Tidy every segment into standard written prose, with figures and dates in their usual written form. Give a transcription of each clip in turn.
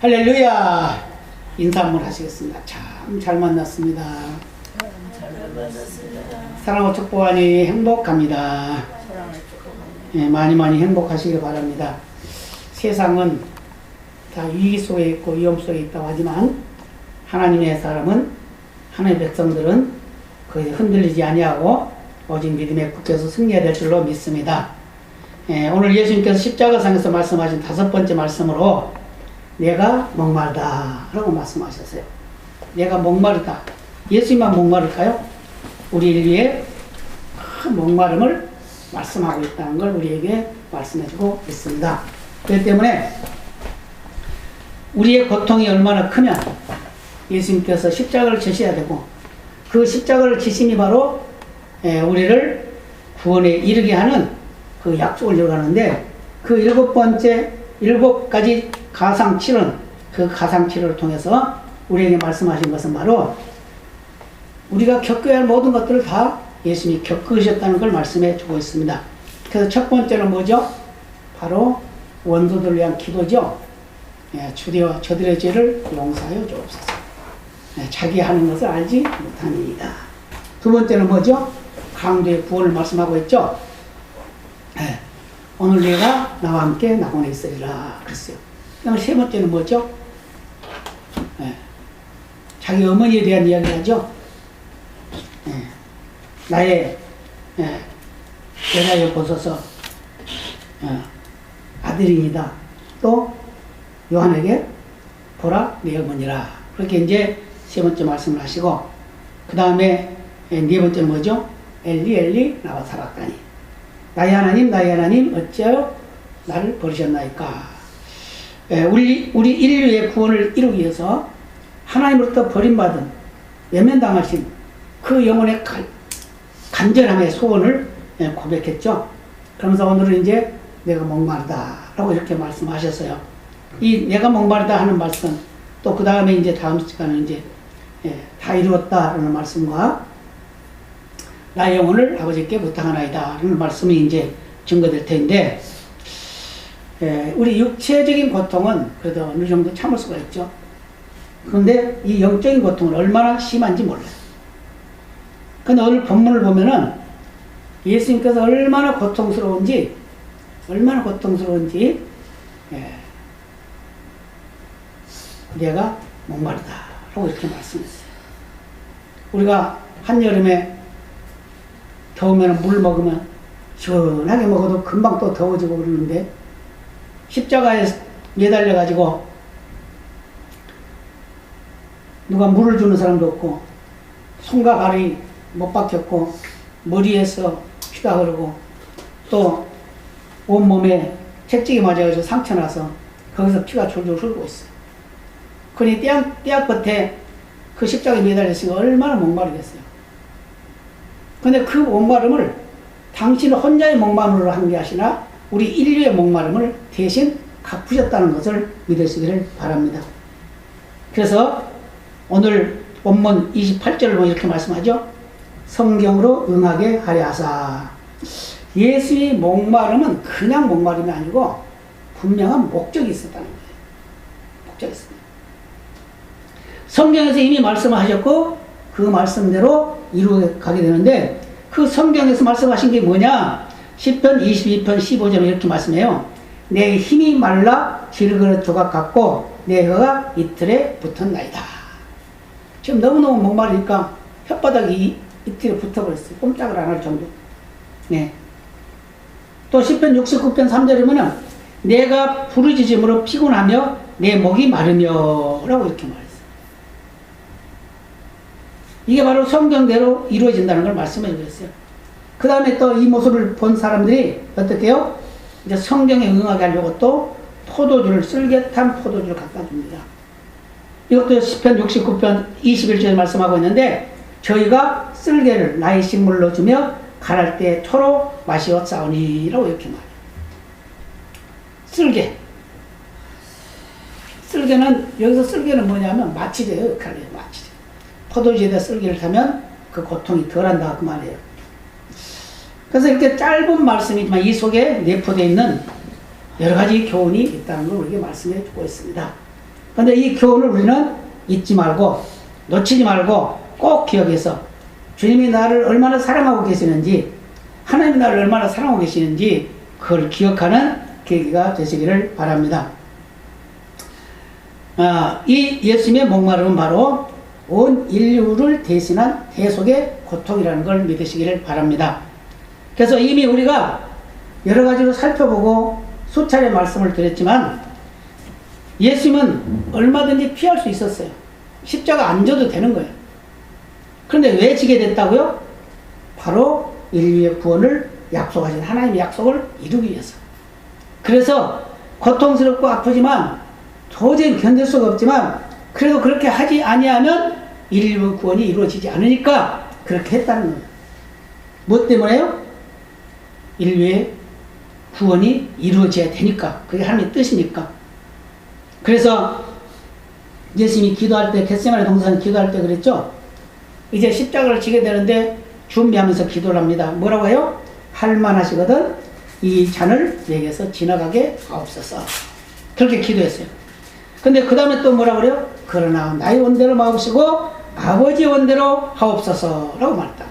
할렐루야. 인사 한번 하시겠습니다. 참 잘 만났습니다. 사랑하고 축복하니 행복합니다. 예, 많이 행복하시길 바랍니다. 세상은 다 위기 속에 있고 위험 속에 있다고 하지만 하나님의 사람은, 하나님의 백성들은 거의 흔들리지 아니하고 오직 믿음에 굳게서 승리해야 될 줄로 믿습니다. 예, 오늘 예수님께서 십자가상에서 말씀하신 5번째 말씀으로 내가 목마르다 라고 말씀하셨어요. 내가 목마르다. 예수님만 목마를까요? 우리 인류의 큰 목마름을 말씀하고 있다는 걸 우리에게 말씀해주고 있습니다. 그렇기 때문에 우리의 고통이 얼마나 크면 예수님께서 십자가를 지셔야 되고, 그 십자가를 지심이 바로 우리를 구원에 이르게 하는 그 약속을 이루어가는데, 그 7가지 가상치료는, 그 가상치료를 통해서 우리에게 말씀하신 것은 바로 우리가 겪어야 할 모든 것들을 다 예수님이 겪으셨다는 걸 말씀해 주고 있습니다. 그래서 첫 번째는 뭐죠? 바로 원수들을 위한 기도죠. 주되어 저들의 죄를 용서하여 주옵소서. 자기 하는 것을 알지 못하니이다. 두 번째는 뭐죠? 강도의 구원을 말씀하고 있죠. 오늘 내가 나와 함께 낙원에 있으리라 그랬어요. 그 다음에 세 번째는 뭐죠? 자기 어머니에 대한 이야기를 하죠. 나의 여자여 보소서 아들이니다. 또 요한에게 보라 내 어머니라. 그렇게 이제 세 번째 말씀을 하시고, 그 다음에 네 번째는 뭐죠? 엘리 엘리 나와 사박다니. 나의 하나님 어찌하여 나를 버리셨나이까. 우리 인류의 구원을 이루기 위해서 하나님으로부터 버림받은, 외면당하신 그 영혼의 간절함의 소원을 고백했죠. 그러면서 오늘은 이제 내가 목마르다 라고 이렇게 말씀하셨어요. 이 내가 목마르다 하는 말씀, 또 그 다음에 이제 다음 시간은 이제 다 이루었다라는 말씀과 나의 영혼을 아버지께 부탁하나이다 라는 말씀이 이제 증거될 텐데, 우리 육체적인 고통은 그래도 어느 정도 참을 수가 있죠. 그런데 이 영적인 고통은 얼마나 심한지 몰라요. 근데 오늘 본문을 보면은 예수님께서 얼마나 고통스러운지 내가 목마르다 라고 이렇게 말씀했어요. 우리가 한여름에 더우면 물 먹으면 시원하게 먹어도 금방 또 더워지고 그러는데, 십자가에 매달려 가지고 누가 물을 주는 사람도 없고, 손과 발이 못 박혔고, 머리에서 피가 흐르고, 또 온몸에 채찍이 맞아가지고 상처 나서 거기서 피가 졸졸 흐르고 있어요. 그러니 뙤약 끝에 그 십자가에 매달렸으니까 얼마나 목마르겠어요. 근데 그 목마름을 당신 혼자의 목마름으로 한 게 아니라 우리 인류의 목마름을 대신 갚으셨다는 것을 믿으시기를 바랍니다. 그래서 오늘 본문 28절을 보면 이렇게 말씀하죠. 성경으로 응하게 하려 하사. 예수의 목마름은 그냥 목마름이 아니고 분명한 목적이 있었다는 거예요. 목적이 있습니다. 성경에서 이미 말씀하셨고 그 말씀대로 이루어가게 되는데, 그 성경에서 말씀하신 게 뭐냐? 시편 22편 15절에 이렇게 말씀해요. 내 힘이 말라 질그릇 조각 같고 내 혀가 이틀에 붙었나이다. 지금 너무너무 목마르니까 혓바닥이 이틀에 붙어버렸어요. 꼼짝을 안 할 정도. 또 시편 69편 3절이면은 내가 부르짖음으로 피곤하며 내 목이 마르며 라고 이렇게 말했어요. 이게 바로 성경대로 이루어진다는 걸 말씀해 주셨어요. 그 다음에 또 이 모습을 본 사람들이 어떻게 해요? 이제 성경에 응하게 하려고 또 쓸개탄 포도주를 갖다 줍니다. 이것도 시편 69편 21절에 말씀하고 있는데, 저희가 쓸개를 나의 식물로 주며 갈할 때 초로 마시었사오니 라고 이렇게 말해요. 쓸개는 여기서 쓸개는 뭐냐면 마취제예요. 역할이에요. 마취제. 포도주에다 쓸개를 타면 그 고통이 덜한다 그 말이에요. 그래서 이렇게 짧은 말씀이지만 이 속에 내포되어 있는 여러 가지 교훈이 있다는 걸 우리에게 말씀해 주고 있습니다. 근데 이 교훈을 우리는 잊지 말고, 놓치지 말고 꼭 기억해서 주님이 나를 얼마나 사랑하고 계시는지, 하나님이 나를 얼마나 사랑하고 계시는지 그걸 기억하는 계기가 되시기를 바랍니다. 이 예수님의 목마름은 바로 온 인류를 대신한 대속의 고통이라는 걸 믿으시기를 바랍니다. 그래서 이미 우리가 여러 가지로 살펴보고 수차례 말씀을 드렸지만 예수님은 얼마든지 피할 수 있었어요. 십자가 안 져도 되는 거예요. 그런데 왜 지게 됐다고요? 바로 인류의 구원을 약속하신 하나님의 약속을 이루기 위해서. 그래서 고통스럽고 아프지만 도저히 견딜 수가 없지만 그래도 그렇게 하지 아니하면 인류 구원이 이루어지지 않으니까 그렇게 했다는 거예요. 뭐 때문에요? 인류의 구원이 이루어져야 되니까. 그게 하나님의 뜻이니까. 그래서 예수님이 기도할 때, 겟세마네 동산 기도할 때 그랬죠? 이제 십자가를 지게 되는데 준비하면서 기도를 합니다. 뭐라고 해요? 할만하시거든 이 잔을 내게서 지나가게 하옵소서. 그렇게 기도했어요. 근데 그 다음에 또 뭐라고 그래요? 그러나 나의 원대로 마옵시고 아버지의 원대로 하옵소서 라고 말했다.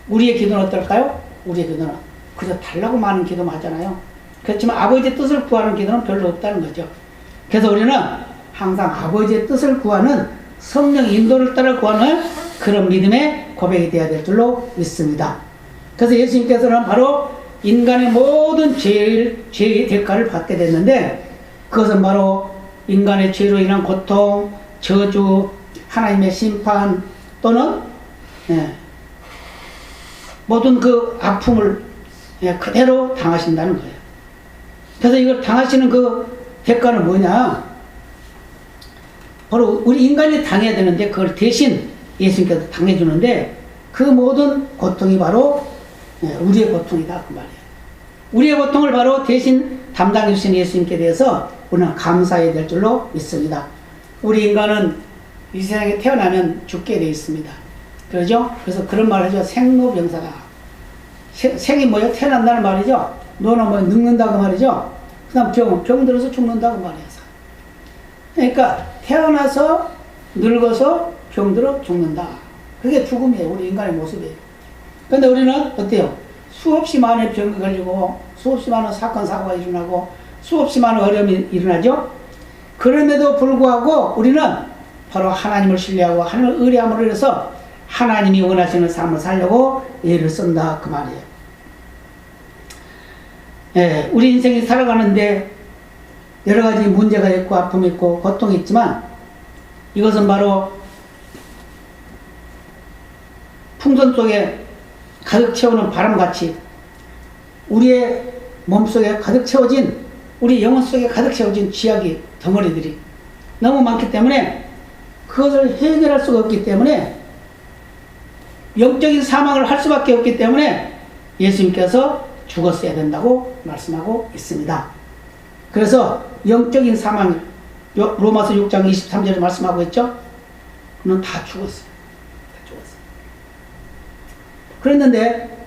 우리의 기도는 어떨까요? 우리의 기도는 그저 달라고 많은 기도만 하잖아요. 그렇지만 아버지의 뜻을 구하는 기도는 별로 없다는 거죠. 그래서 우리는 항상 아버지의 뜻을 구하는 성령 인도를 따라 구하는 그런 믿음의 고백이 되어야 될 줄로 믿습니다. 그래서 예수님께서는 바로 인간의 모든 죄의 대가를 받게 됐는데 그것은 바로 인간의 죄로 인한 고통, 저주, 하나님의 심판 또는 모든 그 아픔을 그대로 당하신다는 거예요. 그래서 이걸 당하시는 그 대가는 뭐냐? 바로 우리 인간이 당해야 되는데 그걸 대신 예수님께서 당해주는데 그 모든 고통이 바로 우리의 고통이다 그 말이에요. 우리의 고통을 바로 대신 담당해 주신 예수님께 대해서 우리는 감사해야 될 줄로 믿습니다. 우리 인간은 이 세상에 태어나면 죽게 되어 있습니다. 그러죠? 그래서 그런 말을 하죠. 생로병사다. 생이 뭐예요? 태어난다는 말이죠. 너는 뭐 늙는다고 말이죠. 그 다음 병 들어서 죽는다고 말이에요. 그러니까 태어나서 늙어서 병들어 죽는다. 그게 죽음이에요. 우리 인간의 모습이에요. 그런데 우리는 어때요? 수없이 많은 병이 걸리고 수없이 많은 사건 사고가 일어나고 수없이 많은 어려움이 일어나죠. 그럼에도 불구하고 우리는 바로 하나님을 신뢰하고 하나님을 의뢰함으로 인해서 하나님이 원하시는 삶을 살려고 애를 쓴다 그 말이에요. 우리 인생이 살아가는데 여러 가지 문제가 있고 아픔이 있고 고통이 있지만 이것은 바로 풍선 속에 가득 채우는 바람같이 우리의 몸속에 가득 채워진 우리 영혼 속에 가득 채워진 쥐약이 덩어리들이 너무 많기 때문에 그것을 해결할 수가 없기 때문에 영적인 사망을 할 수밖에 없기 때문에 예수님께서 죽었어야 된다고 말씀하고 있습니다. 그래서 영적인 사망 로마서 6장 23절에 말씀하고 있죠. 그는 다 죽었어요. 다 죽었어요. 그랬는데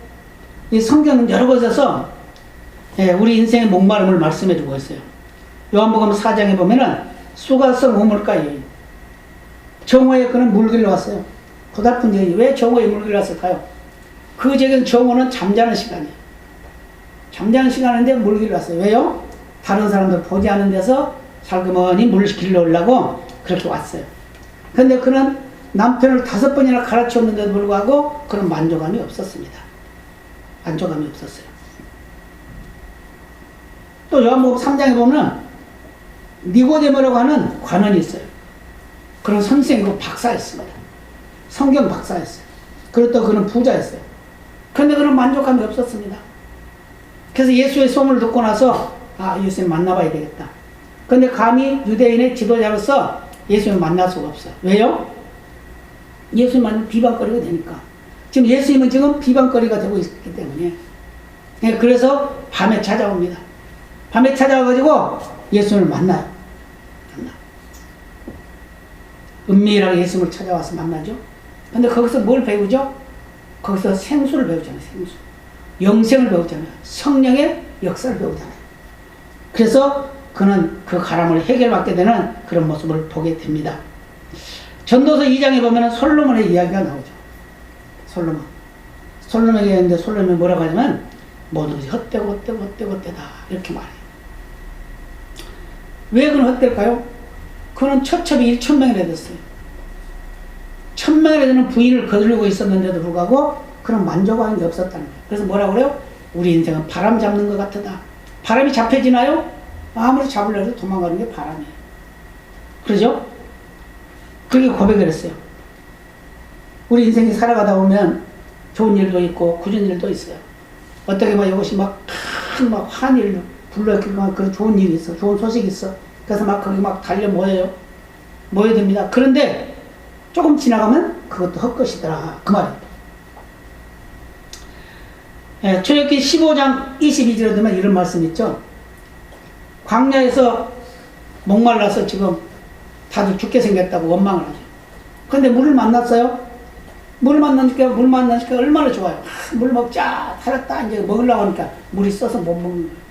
이 성경은 여러 곳에서 우리 인생의 목마름을 말씀해 주고 있어요. 요한복음 4장에 보면은 수가성 우물가에 정오에 그는 물길로 왔어요. 고달픈 여인이 왜 정오에 물길로 왔을까요? 그 지역에는 정오는 잠자는 시간이에요. 잠자는 시간인데 물길로 왔어요. 왜요? 다른 사람들 보지 않는 데서 살그머니 물을 길러오려고 그렇게 왔어요. 근데 그는 남편을 5번이나 갈아치웠는데도 불구하고 그런 만족감이 없었습니다. 만족감이 없었어요. 또 요한복음 3장에 보면 니고데모라고 하는 관원이 있어요. 그런 선생이고 박사였습니다. 성경 박사였어요. 그리고 또 그는 부자였어요. 그런데 그는 만족감이 없었습니다. 그래서 예수의 소문을 듣고 나서 예수님 만나봐야 되겠다. 그런데 감히 유대인의 지도자로서 예수님을 만날 수가 없어요. 왜요? 예수님 만나면 비방거리가 되니까. 지금 예수님은 지금 비방거리가 되고 있기 때문에. 그래서 밤에 찾아옵니다. 밤에 찾아와가지고 예수님을 만나요. 은밀하게 예수님을 찾아와서 만나죠. 근데 거기서 뭘 배우죠? 거기서 생수를 배우잖아요. 생수. 영생을 배우잖아요. 성령의 역사를 배우잖아요. 그래서 그는 그 가람을 해결받게 되는 그런 모습을 보게 됩니다. 전도서 2장에 보면 솔로몬의 이야기가 나오죠. 솔로몬에게 했는데 솔로몬이 뭐라고 하냐면 모든 것이 헛되다 이렇게 말해요. 왜 그는 헛될까요? 그는 처첩이 1,000명이나 됐어요. 1,000명이나 되는 부인을 거두고 있었는데도 불구하고 그는 만족하는 게 없었다는 거예요. 그래서 뭐라고 그래요? 우리 인생은 바람 잡는 것 같다. 바람이 잡혀지나요? 아무리 잡으려고 해도 도망가는 게 바람이에요. 그러죠? 그렇게 고백을 했어요. 우리 인생이 살아가다 보면 좋은 일도 있고 굳은 일도 있어요. 어떻게 막 이것이 막 환일 불러일으키고 그런 좋은 일이 있어. 좋은 소식이 있어. 그래서 막 거기 막 달려 모여듭니다. 그런데 조금 지나가면 그것도 헛것이더라. 그 말이에요. 출애굽기 15장 22절에 보면 이런 말씀 있죠. 광야에서 목말라서 지금 다들 죽게 생겼다고 원망을 하죠. 그런데 물을 만났어요. 물을 만나니까 얼마나 좋아요. 물 먹자 살았다 이제 먹으려고 하니까 물이 써서 못 먹는 거예요.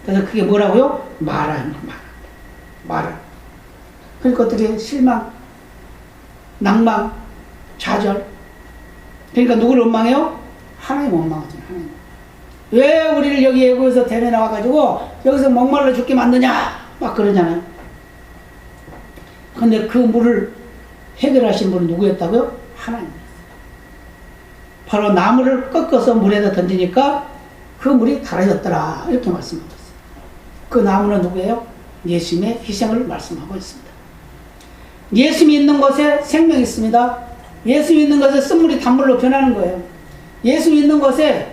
그래서 그게 뭐라고요? 마라. 그러니까 어떻게 실망, 낭망, 좌절. 그러니까 누구를 원망해요? 하나님 원망하죠. 하나님. 왜 우리를 여기서 데려 나와가지고 여기서 목말라 죽게 만드냐 막 그러잖아요. 근데 그 물을 해결하신 분은 누구였다고요? 하나님. 바로 나무를 꺾어서 물에다 던지니까 그 물이 달아졌더라 이렇게 말씀하고 있어요. 그 나무는 누구예요? 예수님의 희생을 말씀하고 있습니다. 예수님이 있는 곳에 생명이 있습니다. 예수님이 있는 곳에 쓴물이 단물로 변하는 거예요. 예수님이 있는 곳에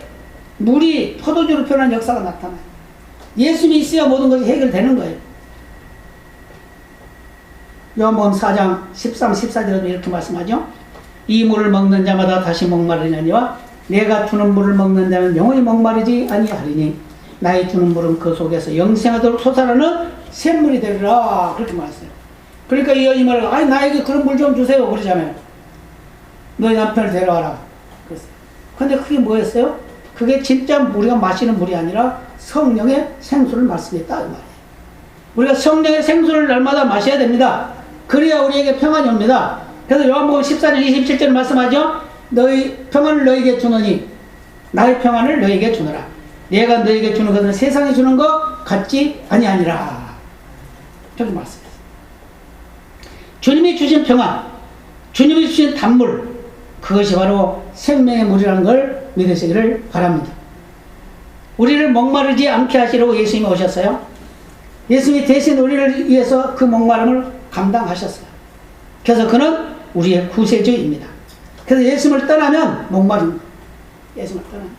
물이 포도주로 변하는 역사가 나타나요. 예수님이 있어야 모든 것이 해결되는 거예요. 요한복음 4장 13, 14절에도 이렇게 말씀하죠. 이 물을 먹는 자마다 다시 목마르냐니와 내가 주는 물을 먹는 자는 영원히 목마르지 아니하리니 나의 주는 물은 그 속에서 영생하도록 솟아나는 샘물이 되리라 그렇게 말했어요. 그러니까 이 여인이 말하고 아니 나에게 그런 물 좀 주세요 그러잖아요. 너희 남편을 데려와라 그랬어요. 근데 그게 뭐였어요? 그게 진짜 우리가 마시는 물이 아니라 성령의 생수를 말씀했다 이 말이에요. 우리가 성령의 생수를 날마다 마셔야 됩니다. 그래야 우리에게 평안이 옵니다. 그래서 요한복음 14장 27절 말씀하죠. 너희 평안을 너희에게 주노니 나의 평안을 너희에게 주노라. 내가 너희에게 주는 것은 세상에 주는 것 같지 아니하니라. 저기 말씀했어요. 주님이 주신 평안, 주님이 주신 단물, 그것이 바로 생명의 물이라는 걸 믿으시기를 바랍니다. 우리를 목마르지 않게 하시려고 예수님이 오셨어요. 예수님이 대신 우리를 위해서 그 목마름을 감당하셨어요. 그래서 그는 우리의 구세주입니다. 그래서 예수님을 떠나면 목마릅니다. 예수님을 떠나면.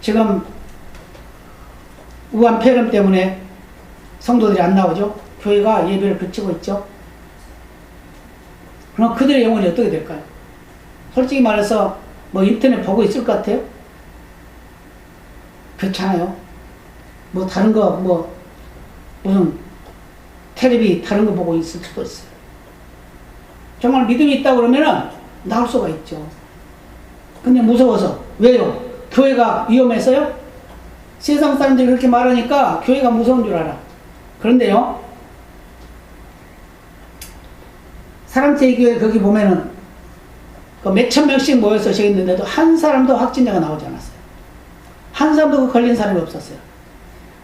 지금 우한 폐렴 때문에 성도들이 안 나오죠. 교회가 예배를 그치고 있죠. 그럼 그들의 영혼이 어떻게 될까요? 솔직히 말해서 뭐 인터넷 보고 있을 것 같아요? 그렇잖아요. 뭐 다른 거 뭐 무슨 텔레비 다른 거 보고 있을 수도 있어요. 정말 믿음이 있다 그러면은 나올 수가 있죠. 근데 무서워서. 왜요? 교회가 위험해서요? 세상 사람들이 그렇게 말하니까 교회가 무서운 줄 알아. 그런데요, 사랑제일교회 거기 보면은 그 몇천 명씩 모여서 저기 있는데도 한 사람도 확진자가 나오지 않았어요. 한 사람도 그 걸린 사람이 없었어요.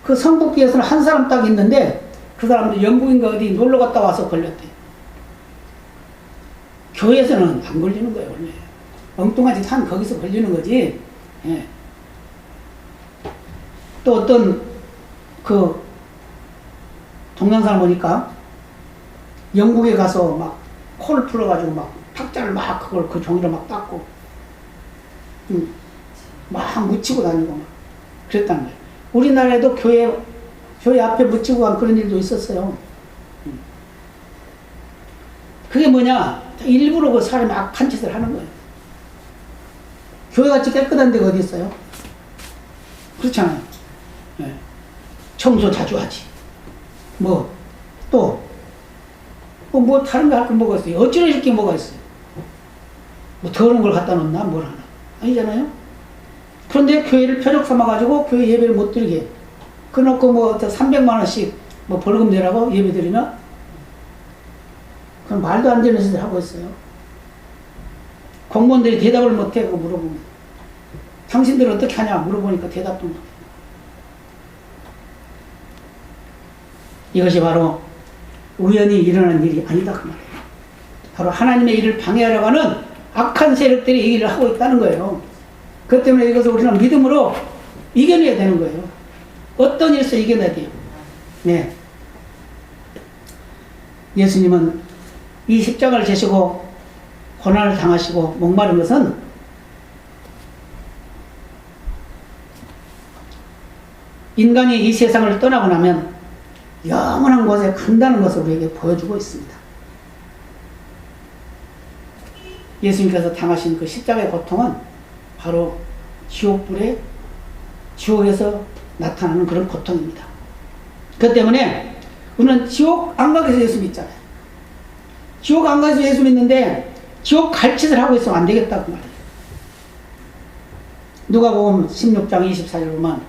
그 성북교에서는 한 사람 딱 있는데 그 사람도 영국인가 어디 놀러 갔다 와서 걸렸대요. 교회에서는 안 걸리는 거예요, 원래. 엉뚱한 짓 한 거기서 걸리는 거지. 예. 또 어떤 그 동영상을 보니까 영국에 가서 막 코를 풀어가지고 막 탁자를 막 그걸 그 종이를 막 닦고 막 묻히고 다니고 막 그랬다는 거예요. 우리나라에도 교회 앞에 묻히고 간 그런 일도 있었어요. 그게 뭐냐? 일부러 그 사람이 악한 짓을 하는 거예요. 교회같이 깨끗한 데가 어디 있어요? 그렇잖아요. 네. 청소 자주 하지. 뭐 다른 거 할 거 뭐가 있어요? 어찌나 이렇게 뭐가 있어요? 뭐 더러운 걸 갖다 놓나? 뭘 하나? 아니잖아요? 그런데 교회를 표적 삼아가지고 교회 예배를 못 드리게. 그놓고 뭐 300만 원씩 뭐 벌금 내라고 예배 드리면 그건 말도 안 되는 짓을 하고 있어요. 공무원들이 대답을 못해. 그거 물어보면 당신들 어떻게 하냐 물어보니까 대답도 못해. 이것이 바로 우연히 일어난 일이 아니다 그 말이에요. 바로 하나님의 일을 방해하려고 하는 악한 세력들이 이 일을 하고 있다는 거예요. 그것 때문에 이것을 우리는 믿음으로 이겨내야 되는 거예요. 어떤 일에서 이겨내야 돼요. 네. 예수님은 이 십자가를 지시고 고난을 당하시고 목마른 것은 인간이 이 세상을 떠나고 나면 영원한 곳에 간다는 것을 우리에게 보여주고 있습니다. 예수님께서 당하신 그 십자가의 고통은 바로 지옥에서 나타나는 그런 고통입니다. 그렇기 때문에 우리는 지옥 안 가기 위해서 예수 믿잖아요. 지옥 안 가기 위해서 예수 믿는데 지옥 갈 짓을 하고 있으면 안 되겠다고 말해요. 누가복음 16장 24절 보면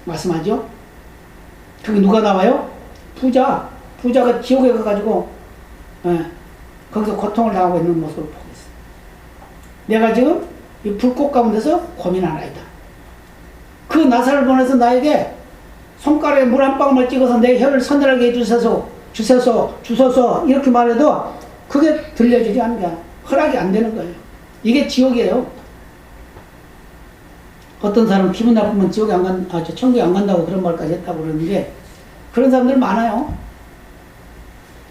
말씀하죠. 거기 누가 나와요? 부자가 지옥에 가가지고 거기서 고통을 당하고 있는 모습을 보고 있어요. 내가 지금 이 불꽃 가운데서 고민하나이다. 그 나사를 보내서 나에게 손가락에 물 한 방울만 찍어서 내 혀를 서늘하게 주소서 이렇게 말해도 그게 들려주지 않는 거야. 허락이 안 되는 거예요. 이게 지옥이에요. 어떤 사람은 기분 나쁘면 천국에 안 간다고 그런 말까지 했다고 그러는데 그런 사람들 많아요.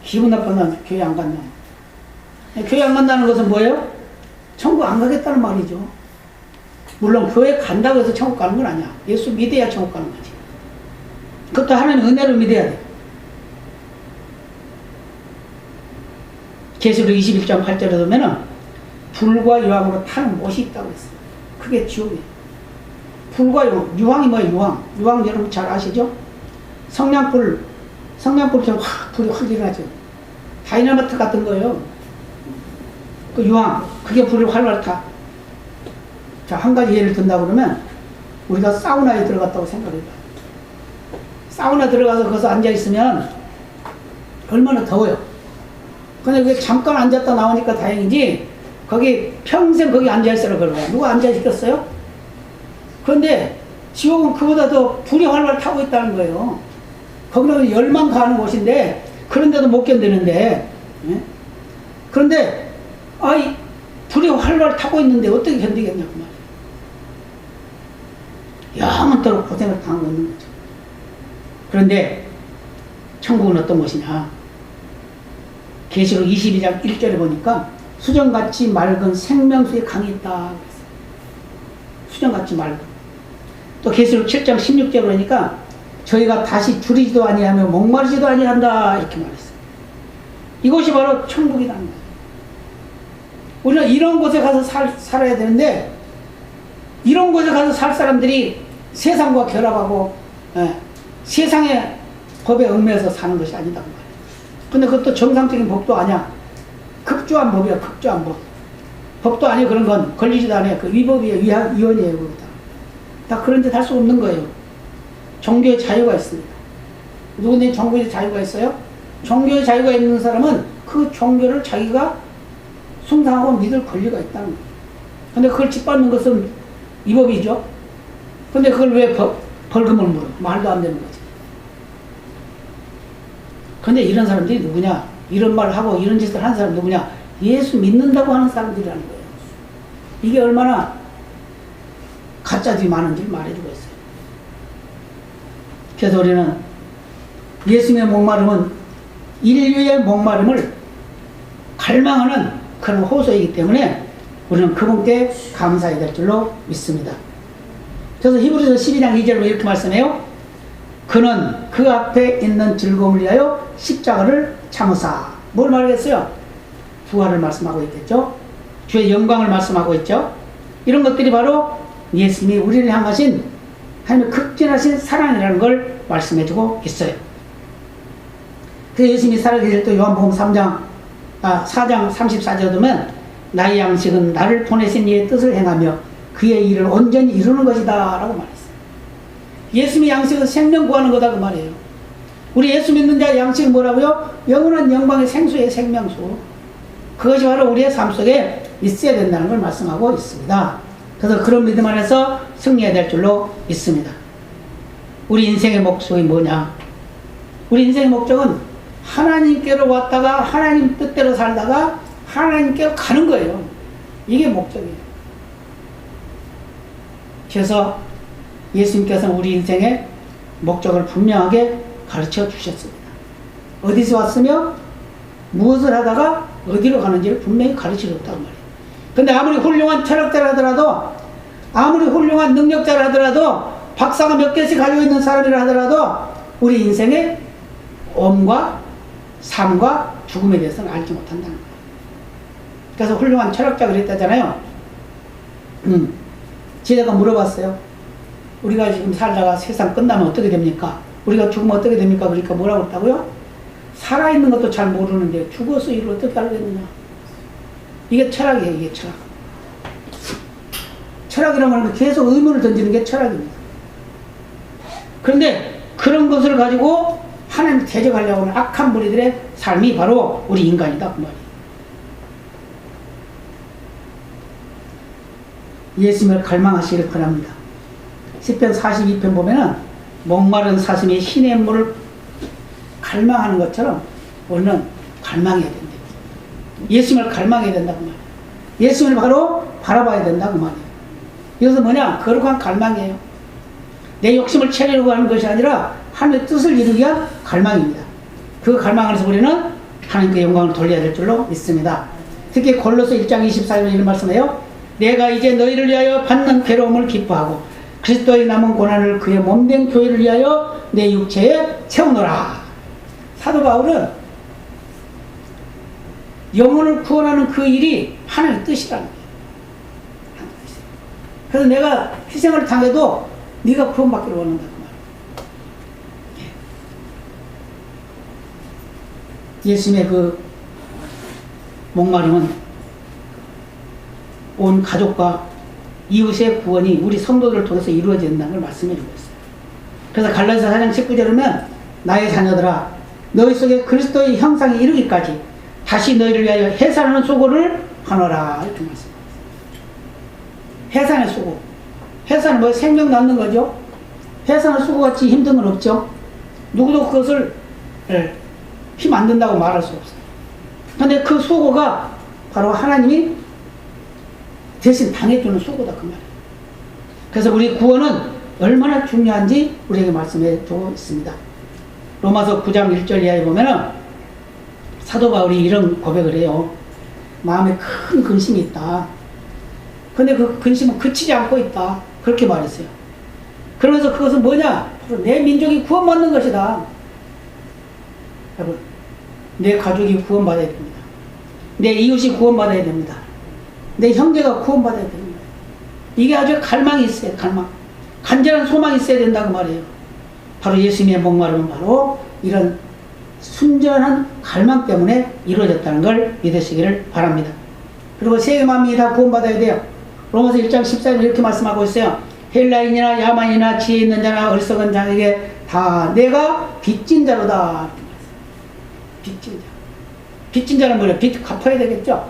기분 나쁘면 교회 안 간다. 교회 안 간다는 것은 뭐예요? 천국 안 가겠다는 말이죠. 물론 교회 간다고 해서 천국 가는 건 아니야. 예수 믿어야 천국 가는 거지. 그것도 하나님의 은혜로 믿어야 돼. 계시록 21장 8절에 보면은 불과 유황으로 타는 못이 있다고 했어요. 그게 지옥이에요. 불과 유황. 유황이 뭐예요? 유황 여러분 잘 아시죠? 성냥불처럼 불이 확 일어나죠. 다이너마이트 같은 거예요. 그 유황, 그게 불을 활활 타. 자, 한 가지 예를 든다고 그러면 우리가 사우나에 들어갔다고 생각해봐. 사우나 들어가서 거기서 앉아있으면 얼마나 더워요. 근데 그게 잠깐 앉았다 나오니까 다행이지 거기 평생 거기 앉아있으라 그러고 누가 앉아있겠어요? 그런데 지옥은 그보다 더 불이 활활 타고 있다는 거예요. 거기는 열만 가는 곳인데 그런데도 못 견디는데 그런데 불이 활활 타고 있는데 어떻게 견디겠냐고 말이에요. 영원토록 고생을 당하고 있는 거죠. 그런데 천국은 어떤 곳이냐? 계시록 22장 1절에 보니까 수정같이 맑은 생명수의 강이 있다. 수정같이 맑은. 또 계시록 7장 16절에 보니까 저희가 다시 줄이지도 아니하며 목마르지도 아니한다 이렇게 말했어요. 이곳이 바로 천국이라는 거예요. 우리는 이런 곳에 가서 살아야 되는데 이런 곳에 가서 살 사람들이 세상과 결합하고 세상의 법에 얽매여서 사는 것이 아니다 그 말이에요. 근데 그것도 정상적인 법도 아니야. 급조한 법이야. 급조한 법. 법도 아니에요. 그런 건 걸리지도 않아요. 그 위법이에요. 위헌이에요. 그거 다 그런 짓 할 수 없는 거예요. 종교의 자유가 있습니다. 누구든지 종교의 자유가 있어요? 종교의 자유가 있는 사람은 그 종교를 자기가 숭상하고 믿을 권리가 있다는 거예요. 근데 그걸 짓밟는 것은 위법이죠. 근데 그걸 왜 벌금을 물어? 말도 안 되는 거지. 근데 이런 사람들이 누구냐? 이런 말을 하고 이런 짓을 하는 사람 누구냐? 예수 믿는다고 하는 사람들이라는 거예요. 이게 얼마나 가짜들이 많은지 말해주고 있어요. 그래서 우리는 예수님의 목마름은 인류의 목마름을 갈망하는 그런 호소이기 때문에 우리는 그분께 감사해야 될 줄로 믿습니다. 그래서 히브리서 12장 2절로 이렇게 말씀해요. 그는 그 앞에 있는 즐거움을 위하여 십자가를 참으사. 뭘 말하겠어요? 부활을 말씀하고 있겠죠. 주의 영광을 말씀하고 있죠. 이런 것들이 바로 예수님이 우리를 향하신 하나님의 극진하신 사랑이라는 걸 말씀해주고 있어요. 그래서 예수님이 살아계실 때 요한복음 4장 34절에 보면 나의 양식은 나를 보내신 이의 뜻을 행하며 그의 일을 온전히 이루는 것이다 라고 말했어요. 예수님의 양식은 생명 구하는 거다 그 말이에요. 우리 예수 믿는 자의 양식은 뭐라고요? 영원한 영광의 생수의 생명수. 그것이 바로 우리의 삶 속에 있어야 된다는 걸 말씀하고 있습니다. 그래서 그런 믿음 안에서 승리해야 될 줄로 믿습니다. 우리 인생의 목적이 뭐냐? 우리 인생의 목적은 하나님께로 왔다가 하나님 뜻대로 살다가 하나님께로 가는 거예요. 이게 목적이에요. 그래서 예수님께서는 우리 인생의 목적을 분명하게 가르쳐 주셨습니다. 어디서 왔으며 무엇을 하다가 어디로 가는지를 분명히 가르쳐 줬다고 말이에요. 근데 아무리 훌륭한 철학자라 하더라도, 아무리 훌륭한 능력자라 하더라도, 박사가 몇 개씩 가지고 있는 사람이라 하더라도 우리 인생의 엄과 삶과 죽음에 대해서는 알지 못한다는 거예요. 그래서 훌륭한 철학자가 그랬다잖아요. 제가 물어봤어요. 우리가 지금 살다가 세상 끝나면 어떻게 됩니까? 우리가 죽으면 어떻게 됩니까? 그러니까 뭐라고 했다고요? 살아있는 것도 잘 모르는데 죽어서 일을 어떻게 알겠느냐? 이게 철학이에요. 이게 철학. 철학이라는 건 계속 의문을 던지는 게 철학입니다. 그런데 그런 것을 가지고 하나님 대적하려고 하는 악한 무리들의 삶이 바로 우리 인간이다 그 말이에요. 예수님을 갈망하시기를 권합니다. 시편 42편 보면은 목마른 사슴이 신의 물을 갈망하는 것처럼 우리는 갈망해야 된다. 예수님을 갈망해야 된다고 말이에요. 예수님을 바로 바라봐야 된다고 말이에요. 이것은 뭐냐? 거룩한 갈망이에요. 내 욕심을 채우려고 하는 것이 아니라 하나님의 뜻을 이루기 위한 갈망입니다. 그 갈망 안에서 우리는 하나님께 영광을 돌려야 될 줄로 믿습니다. 특히 골로새 1장 24절에 이런 말씀해요. 내가 이제 너희를 위하여 받는 괴로움을 기뻐하고 그리스도의 남은 고난을 그의 몸된 교회를 위하여 내 육체에 채우노라. 사도 바울은 영혼을 구원하는 그 일이 하나님의 뜻이라는 거예요. 그래서 내가 희생을 당해도 네가 구원받기를 원한다 그 말이에요. 예수님의 그 목마름은 온 가족과 이웃의 구원이 우리 성도들을 통해서 이루어져야 된다는 걸 말씀해 주고 있어요. 그래서 갈라디아서 4장 19절에 보면 나의 자녀들아 너희 속에 그리스도의 형상이 이르기까지 다시 너희를 위하여 해산하는 수고를 하노라 이렇게 말씀합니다. 해산의 수고. 해산은 뭐 생명 낳는 거죠. 해산의 수고같이 힘든 건 없죠. 누구도 그것을 힘 안 든다고 말할 수 없어요. 그런데 그 수고가 바로 하나님이 대신 당해주는 수고다 그 말이에요. 그래서 우리 구원은 얼마나 중요한지 우리에게 말씀해 주고 있습니다. 로마서 9장 1절 이하에 보면은 사도 바울이 이런 고백을 해요. 마음에 큰 근심이 있다. 근데 그 근심은 그치지 않고 있다. 그렇게 말했어요. 그러면서 그것은 뭐냐? 바로 내 민족이 구원받는 것이다. 여러분, 내 가족이 구원받아야 됩니다. 내 이웃이 구원받아야 됩니다. 내 형제가 구원받아야 됩니다. 이게 아주 갈망이 있어야 돼. 갈망. 간절한 소망이 있어야 된다고 말이에요. 바로 예수님의 목마름은 바로 이런 순전한 갈망 때문에 이루어졌다는 걸 믿으시기를 바랍니다. 그리고 세계 만민이 다 구원받아야 돼요. 로마서 1장 14절 이렇게 말씀하고 있어요. 헬라인이나 야만이나 지혜 있는 자나 어리석은 자에게 다 내가 빚진 자로다. 빚진 자. 빚진 자는 뭐예요? 빚 갚아야 되겠죠?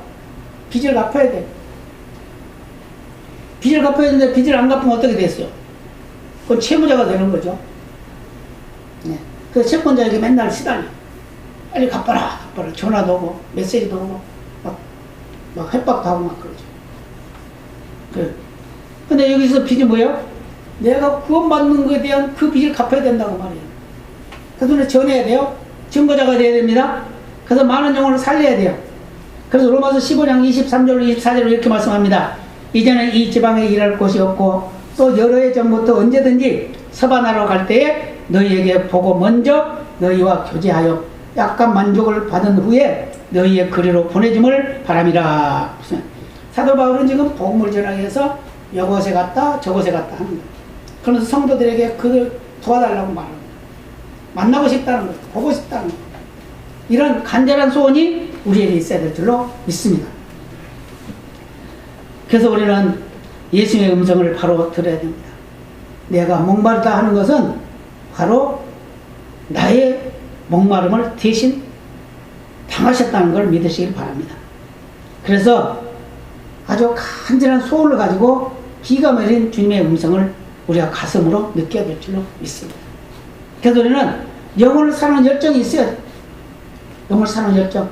빚을 갚아야 돼. 빚을 갚아야 되는데 빚을 안 갚으면 어떻게 됐어요? 그건 채무자가 되는 거죠. 네. 그래서 채권자에게 맨날 시달려. 빨리 갚아라, 갚아라. 전화도 오고, 메시지도 오고, 막 협박도 하고 막 그러죠. 근데 여기서 빚이 뭐예요? 내가 구원받는 것에 대한 그 빚을 갚아야 된다고 말이에요. 그래서 전해야 돼요. 증거자가 돼야 됩니다. 그래서 많은 영혼을 살려야 돼요. 그래서 로마서 15장 23절 24절로 이렇게 말씀합니다. 이제는 이 지방에 일할 곳이 없고 또 여러 해 전부터 언제든지 서바나로 갈 때에 너희에게 보고 먼저 너희와 교제하여 약간 만족을 받은 후에 너희의 거리로 보내줌을 바람이라. 사도 바울은 지금 복음을 전하기 위해서 여곳에 갔다 저곳에 갔다 하는 거예요. 그러면서 성도들에게 그를 도와달라고 말합니다. 만나고 싶다는 거예요. 보고 싶다는 거예요. 이런 간절한 소원이 우리에게 있어야 될 줄로 믿습니다. 그래서 우리는 예수님의 음성을 바로 들어야 됩니다. 내가 목마르다 하는 것은 바로 나의 목마름을 대신 당하셨다는 걸 믿으시길 바랍니다. 그래서 아주 간절한 소원을 가지고 기가 막힌 주님의 음성을 우리가 가슴으로 느껴야 될 줄로 믿습니다. 그래서 우리는 영혼을 사랑하는 열정이 있어야 돼. 영혼을 사랑하는 열정.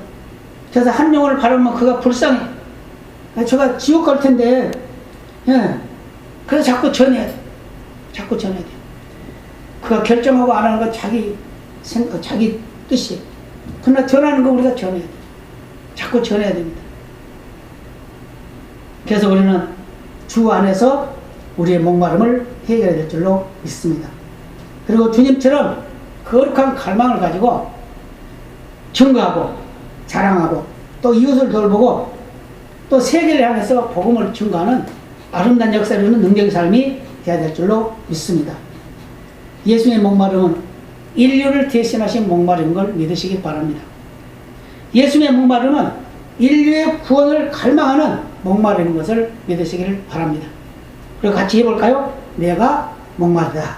그래서 한 영혼을 바라보면 그가 불쌍해. 저가 지옥 갈 텐데, 예. 그래서 자꾸 전해야 돼. 자꾸 전해야 돼. 그가 결정하고 안 하는 건 자기 생각, 자기 뜻이에요. 그러나 전하는 거 우리가 전해야 돼. 자꾸 전해야 됩니다. 그래서 우리는 주 안에서 우리의 목마름을 해결해야 될 줄로 믿습니다. 그리고 주님처럼 거룩한 갈망을 가지고 증거하고 자랑하고 또 이웃을 돌보고 또 세계를 향해서 복음을 증거하는 아름다운 역사를 이루는 능력의 삶이 되어야 될 줄로 믿습니다. 예수님의 목마름은 인류를 대신하신 목마름인 걸 믿으시기 바랍니다. 예수님의 목마름은 인류의 구원을 갈망하는 목마름인 것을 믿으시기를 바랍니다. 그리고 같이 해볼까요? 내가 목마르다.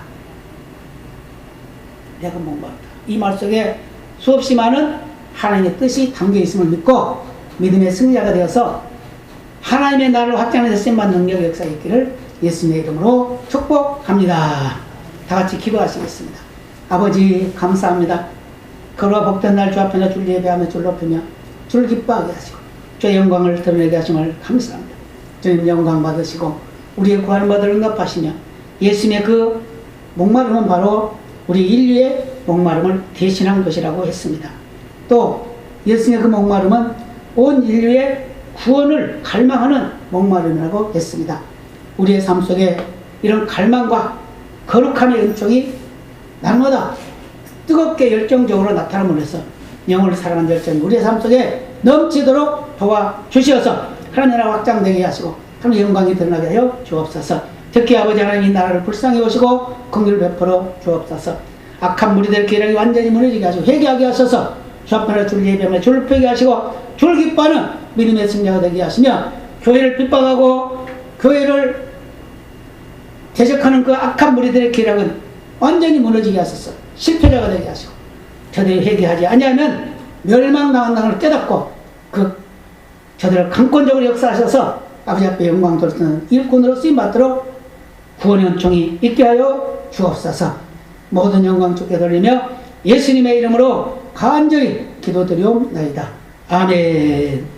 내가 목마르다. 이 말 속에 수없이 많은 하나님의 뜻이 담겨 있음을 믿고 믿음의 승리자가 되어서 하나님의 나라를 확장해서 쓰임받는 능력의 역사가 있기를 예수님의 이름으로 축복합니다. 다 같이 기도하시겠습니다. 아버지 감사합니다. 거룩과 복된 날 주 앞에 줄 예배하며 줄 높이며 줄 기뻐하게 하시고 주의 영광을 드러내게 하심을 감사합니다. 주님 영광 받으시고 우리의 구하는 바들 응답하시며 예수님의 그 목마름은 바로 우리 인류의 목마름을 대신한 것이라고 했습니다. 또 예수님의 그 목마름은 온 인류의 구원을 갈망하는 목마름이라고 했습니다. 우리의 삶 속에 이런 갈망과 거룩함의 은총이 날마다 뜨겁게 열정적으로 나타남으로 해서 영혼을 사랑하는 열정이 우리의 삶 속에 넘치도록 도와주시어서 하나님 나라 확장되게 하시고 하나님의 영광이 드러나게 하여 주옵소서. 특히 아버지 하나님 이 나라를 불쌍히 오시고 긍휼을 베풀어 주옵소서. 악한 무리들 계략이 완전히 무너지게 하시고 회개하게 하셔서 주 앞에 줄 예배하며 줄을 펴게 하시고 줄 기뻐하는 믿음의 승자가 되게 하시며 교회를 핍박하고 교회를 대적하는 그 악한 무리들의 계략은 완전히 무너지게 하셔서 실패자가 되게 하시고 저들이 회개하지 아니하면 멸망당한다는 걸 깨닫고 저들을 강권적으로 역사하셔서 아버지 앞에 영광 돌리는 일꾼으로 쓰임받도록 구원의 은총이 있게 하여 주옵소서. 모든 영광 주께 돌리며 예수님의 이름으로 간절히 기도드리옵나이다. 아멘.